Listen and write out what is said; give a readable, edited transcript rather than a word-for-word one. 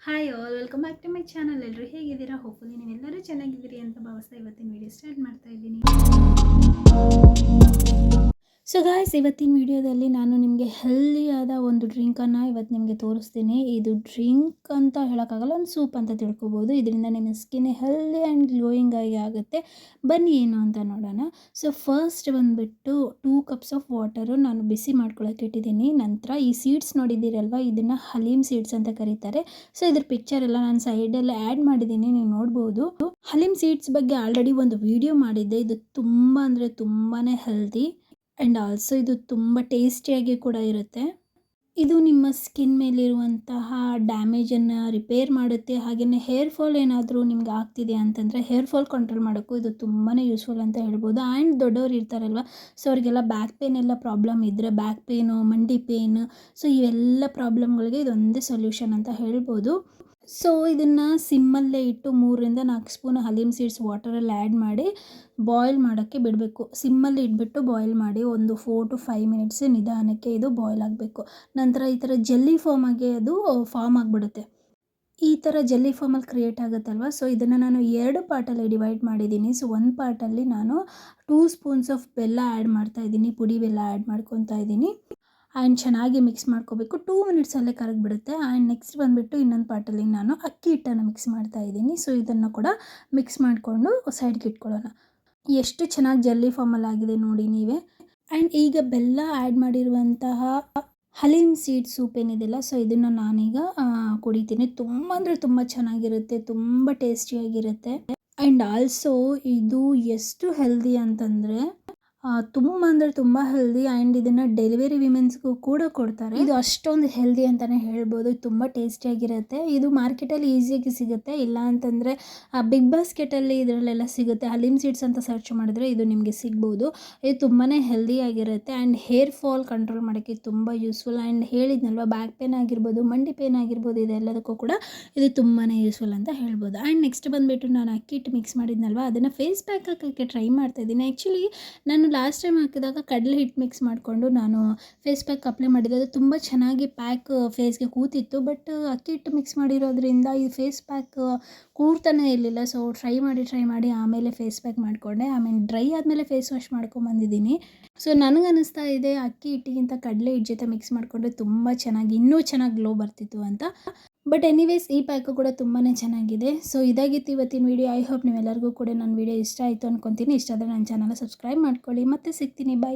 Hi all welcome back to my channel. ಎಲ್ಲರೂ ಹೇಗಿದ್ದೀರಾ? Hopefully ನೀವೆಲ್ಲರೂ ಚೆನ್ನಾಗಿದ್ದೀರಿ ಅಂತ ಭಾವಿಸ್ತಾ ಇವತ್ತಿನ ವಿಡಿಯೋ ಸ್ಟಾರ್ಟ್ ಮಾಡ್ತಾ ಇದ್ದೀನಿ. ಸೊ ಗಾಯ್ಸ್, ಇವತ್ತಿನ ವಿಡಿಯೋದಲ್ಲಿ ನಾನು ನಿಮಗೆ ಹೆಲ್ದಿಯಾದ ಒಂದು ಡ್ರಿಂಕನ್ನು ಇವತ್ತು ನಿಮಗೆ ತೋರಿಸ್ತೀನಿ. ಇದು ಡ್ರಿಂಕ್ ಅಂತ ಹೇಳೋಕ್ಕಾಗಲ್ಲ, ಒಂದು ಸೂಪ್ ಅಂತ ತಿಳ್ಕೊಬೋದು. ಇದರಿಂದ ನಿಮ್ಮ ಸ್ಕಿನ್ ಹೆಲ್ದಿ ಆ್ಯಂಡ್ ಗ್ಲೋಯಿಂಗ್ ಆಗಿ ಆಗುತ್ತೆ. ಬನ್ನಿ ಏನು ಅಂತ ನೋಡೋಣ. ಸೊ ಫಸ್ಟ್ ಬಂದುಬಿಟ್ಟು 2 ಕಪ್ಸ್ ಆಫ್ ವಾಟರು ನಾನು ಬಿಸಿ ಮಾಡ್ಕೊಳ್ಳೋಕೆ ಇಟ್ಟಿದ್ದೀನಿ. ನಂತರ ಈ ಸೀಡ್ಸ್ ನೋಡಿದ್ದೀರಲ್ವ, ಇದನ್ನು ಹಲೀಮ್ ಸೀಡ್ಸ್ ಅಂತ ಕರೀತಾರೆ. ಸೊ ಇದ್ರ ಪಿಕ್ಚರ್ ಎಲ್ಲ ನಾನು ಸೈಡಲ್ಲಿ ಆ್ಯಡ್ ಮಾಡಿದ್ದೀನಿ, ನೀವು ನೋಡ್ಬೋದು. ಹಲೀಮ್ ಸೀಡ್ಸ್ ಬಗ್ಗೆ ಆಲ್ರೆಡಿ ಒಂದು ವಿಡಿಯೋ ಮಾಡಿದ್ದೆ. ಇದು ತುಂಬ ಅಂದರೆ ತುಂಬಾ ಹೆಲ್ದಿ ಆ್ಯಂಡ್ ಆಲ್ಸೋ ಇದು ತುಂಬ ಟೇಸ್ಟಿಯಾಗಿ ಕೂಡ ಇರುತ್ತೆ. ಇದು ನಿಮ್ಮ ಸ್ಕಿನ್ ಮೇಲಿರುವಂತಹ ಡ್ಯಾಮೇಜನ್ನು ರಿಪೇರ್ ಮಾಡುತ್ತೆ. ಹಾಗೆಯೇ ಹೇರ್ ಫಾಲ್ ಏನಾದರೂ ನಿಮ್ಗೆ ಆಗ್ತಿದೆ ಅಂತಂದರೆ ಹೇರ್ ಫಾಲ್ ಕಂಟ್ರೋಲ್ ಮಾಡೋಕ್ಕೂ ಇದು ತುಂಬಾ ಯೂಸ್ಫುಲ್ ಅಂತ ಹೇಳ್ಬೋದು. ಆ್ಯಂಡ್ ದೊಡ್ಡವ್ರು ಇರ್ತಾರಲ್ವ, ಸೊ ಅವ್ರಿಗೆಲ್ಲ ಬ್ಯಾಕ್ ಪೇನ್ ಎಲ್ಲ ಪ್ರಾಬ್ಲಮ್ ಇದ್ದರೆ, ಬ್ಯಾಕ್ ಪೇನು, ಮಂಡಿ ಪೇನು, ಸೊ ಇವೆಲ್ಲ ಪ್ರಾಬ್ಲಮ್ಗಳಿಗೆ ಇದೊಂದೇ ಸೊಲ್ಯೂಷನ್ ಅಂತ ಹೇಳ್ಬೋದು. ಸೊ ಇದನ್ನು ಸಿಮ್ಮಲ್ಲೇ ಇಟ್ಟು 3ರಿಂದ 4 ಸ್ಪೂನ್ ಹಲೀಮ್ ಸೀಡ್ಸ್ ವಾಟರಲ್ಲಿ ಆ್ಯಡ್ ಮಾಡಿ ಬಾಯ್ಲ್ ಮಾಡೋಕ್ಕೆ ಬಿಡಬೇಕು. ಸಿಮ್ಮಲ್ಲಿ ಇಟ್ಬಿಟ್ಟು ಬಾಯ್ಲ್ ಮಾಡಿ ಒಂದು 4 to 5 ಮಿನಿಟ್ಸ್ ನಿಧಾನಕ್ಕೆ ಇದು ಬಾಯ್ಲ್ ಆಗಬೇಕು. ನಂತರ ಈ ಥರ ಜೆಲ್ಲಿ ಫಾರ್ಮಾಗಿ ಅದು ಫಾರ್ಮ್ ಆಗಿಬಿಡುತ್ತೆ. ಈ ಥರ ಜೆಲ್ಲಿ ಫಾರ್ಮಲ್ಲಿ ಕ್ರಿಯೇಟ್ ಆಗುತ್ತಲ್ವ, ಸೊ ಇದನ್ನು ನಾನು 2 ಪಾರ್ಟಲ್ಲಿ ಡಿವೈಡ್ ಮಾಡಿದ್ದೀನಿ. ಸೊ ಒಂದು ಪಾರ್ಟಲ್ಲಿ ನಾನು 2 ಸ್ಪೂನ್ಸ್ ಆಫ್ ಬೆಲ್ಲ ಆ್ಯಡ್ ಮಾಡ್ತಾಯಿದ್ದೀನಿ, ಪುಡಿ ಬೆಲ್ಲ ಆ್ಯಡ್ ಮಾಡ್ಕೊತಾ ಇದ್ದೀನಿ. ಆ್ಯಂಡ್ ಚೆನ್ನಾಗಿ ಮಿಕ್ಸ್ ಮಾಡ್ಕೋಬೇಕು. 2 ಮಿನಿಟ್ಸಲ್ಲೇ ಕರಗಿಬಿಡುತ್ತೆ. ಆ್ಯಂಡ್ ನೆಕ್ಸ್ಟ್ ಬಂದುಬಿಟ್ಟು ಇನ್ನೊಂದು ಪಾರ್ಟಲ್ಲಿ ನಾನು ಅಕ್ಕಿ ಹಿಟ್ಟನ್ನು ಮಿಕ್ಸ್ ಮಾಡ್ತಾಯಿದ್ದೀನಿ. ಸೊ ಇದನ್ನು ಕೂಡ ಮಿಕ್ಸ್ ಮಾಡಿಕೊಂಡು ಸೈಡ್ಗೆ ಇಟ್ಕೊಳ್ಳೋಣ. ಎಷ್ಟು ಚೆನ್ನಾಗಿ ಜೆಲ್ಲಿ ಫಾರ್ಮಲ್ಲಿ ಆಗಿದೆ ನೋಡಿ ನೀವೇ. ಆ್ಯಂಡ್ ಈಗ ಬೆಲ್ಲ ಆ್ಯಡ್ ಮಾಡಿರುವಂತಹ ಹಲೀಮ್ ಸೀಡ್ ಸೂಪ್ ಏನಿದೆಯಲ್ಲ, ಸೊ ಇದನ್ನು ನಾನೀಗ ಕುಡಿತೀನಿ. ತುಂಬ ಅಂದರೆ ತುಂಬ ಚೆನ್ನಾಗಿರುತ್ತೆ, ತುಂಬ ಟೇಸ್ಟಿಯಾಗಿರುತ್ತೆ. ಆ್ಯಂಡ್ ಆಲ್ಸೋ ಇದು ಎಷ್ಟು ಹೆಲ್ದಿ ಅಂತಂದರೆ ತುಂಬ ಅಂದರೆ ತುಂಬ ಹೆಲ್ದಿ. ಆ್ಯಂಡ್ ಇದನ್ನು ಡೆಲಿವರಿ ವಿಮೆನ್ಸ್ಗೂ ಕೂಡ ಕೊಡ್ತಾರೆ. ಇದು ಅಷ್ಟೊಂದು ಹೆಲ್ದಿ ಅಂತಲೇ ಹೇಳ್ಬೋದು. ತುಂಬ ಟೇಸ್ಟಿಯಾಗಿರುತ್ತೆ. ಇದು ಮಾರ್ಕೆಟಲ್ಲಿ ಈಸಿಯಾಗಿ ಸಿಗುತ್ತೆ, ಇಲ್ಲ ಅಂತಂದರೆ ಬಿಗ್ ಬಾಸ್ಕೆಟಲ್ಲಿ ಇದರಲ್ಲೆಲ್ಲ ಸಿಗುತ್ತೆ. ಹಲೀಮ್ ಸೀಡ್ಸ್ ಅಂತ ಸರ್ಚ್ ಮಾಡಿದ್ರೆ ಇದು ನಿಮಗೆ ಸಿಗ್ಬೋದು. ಇದು ತುಂಬಾ ಹೆಲ್ದಿಯಾಗಿರುತ್ತೆ. ಆ್ಯಂಡ್ ಹೇರ್ ಫಾಲ್ ಕಂಟ್ರೋಲ್ ಮಾಡೋಕ್ಕೆ ತುಂಬ ಯೂಸ್ಫುಲ್. ಆ್ಯಂಡ್ ಹೇಳಿದ್ನಲ್ವ, ಬ್ಯಾಕ್ ಪೇನ್ ಆಗಿರ್ಬೋದು, ಮಂಡಿ ಪೇನ್ ಆಗಿರ್ಬೋದು, ಇದೆಲ್ಲದಕ್ಕೂ ಕೂಡ ಇದು ತುಂಬಾ ಯೂಸ್ಫುಲ್ ಅಂತ ಹೇಳ್ಬೋದು. ಆ್ಯಂಡ್ ನೆಕ್ಸ್ಟ್ ಬಂದುಬಿಟ್ಟು ನಾನು ಅಕ್ಕಿ ಹಿಟ್ಟು ಮಿಕ್ಸ್ ಮಾಡಿದ್ನಲ್ವ, ಅದನ್ನು ಫೇಸ್ ಪ್ಯಾಕ್ ಹಾಕೋಕ್ಕೆ ಟ್ರೈ ಮಾಡ್ತಾಯಿದ್ದೀನಿ. ಆ್ಯಕ್ಚುಲಿ ನಾನು ಲಾಸ್ಟ್ ಟೈಮ್ ಹಾಕಿದಾಗ ಕಡಲೆ ಹಿಟ್ಟು ಮಿಕ್ಸ್ ಮಾಡಿಕೊಂಡು ನಾನು ಫೇಸ್ ಪ್ಯಾಕ್ ಅಪ್ಲೈ ಮಾಡಿದ್ದೆ. ಅದು ತುಂಬ ಚೆನ್ನಾಗಿ ಪ್ಯಾಕ್ ಫೇಸ್ಗೆ ಕೂತಿತ್ತು. ಬಟ್ ಅಕ್ಕಿ ಹಿಟ್ಟು ಮಿಕ್ಸ್ ಮಾಡಿರೋದ್ರಿಂದ ಈ ಫೇಸ್ ಪ್ಯಾಕ್ ಕೂರ್ತಾನೆ ಇರಲಿಲ್ಲ. ಸೊ ಟ್ರೈ ಮಾಡಿ ಆಮೇಲೆ ಫೇಸ್ ಪ್ಯಾಕ್ ಮಾಡಿಕೊಂಡೆ. ಆಮೇಲೆ ಡ್ರೈ ಆದಮೇಲೆ ಫೇಸ್ ವಾಶ್ ಮಾಡ್ಕೊಂಬಂದಿದ್ದೀನಿ. ಸೊ ನನಗನ್ನಿಸ್ತಾ ಇದೆ ಅಕ್ಕಿ ಹಿಟ್ಟಿಗಿಂತ ಕಡಲೆ ಹಿಟ್ಟು ಜೊತೆ ಮಿಕ್ಸ್ ಮಾಡಿಕೊಂಡ್ರೆ ತುಂಬ ಚೆನ್ನಾಗಿ, ಇನ್ನೂ ಚೆನ್ನಾಗಿ ಗ್ಲೋ ಬರ್ತಿತ್ತು ಅಂತ. ಬಟ್ ಎನಿವೇಸ್ ಈ ಪ್ಯಾಕು ಕೂಡ ತುಂಬಾ ಚೆನ್ನಾಗಿದೆ. ಸೊ ಇದಾಗಿತ್ತು ಇವತ್ತಿನ ವೀಡಿಯೋ. ಐ ಹೋಪ್ ನೀವೆಲ್ಲರಿಗೂ ಕೂಡ ನನ್ನ ವೀಡಿಯೋ ಇಷ್ಟ ಆಯಿತು ಅಂದ್ಕೊತೀನಿ. ಇಷ್ಟ ಆದರೆ ನನ್ನ ಚಾನಲ್ ಸಬ್ಸ್ಕ್ರೈಬ್ ಮಾಡ್ಕೊಳ್ಳಿ. ಮತ್ತೆ ಸಿಗ್ತೀನಿ, ಬಾಯ್.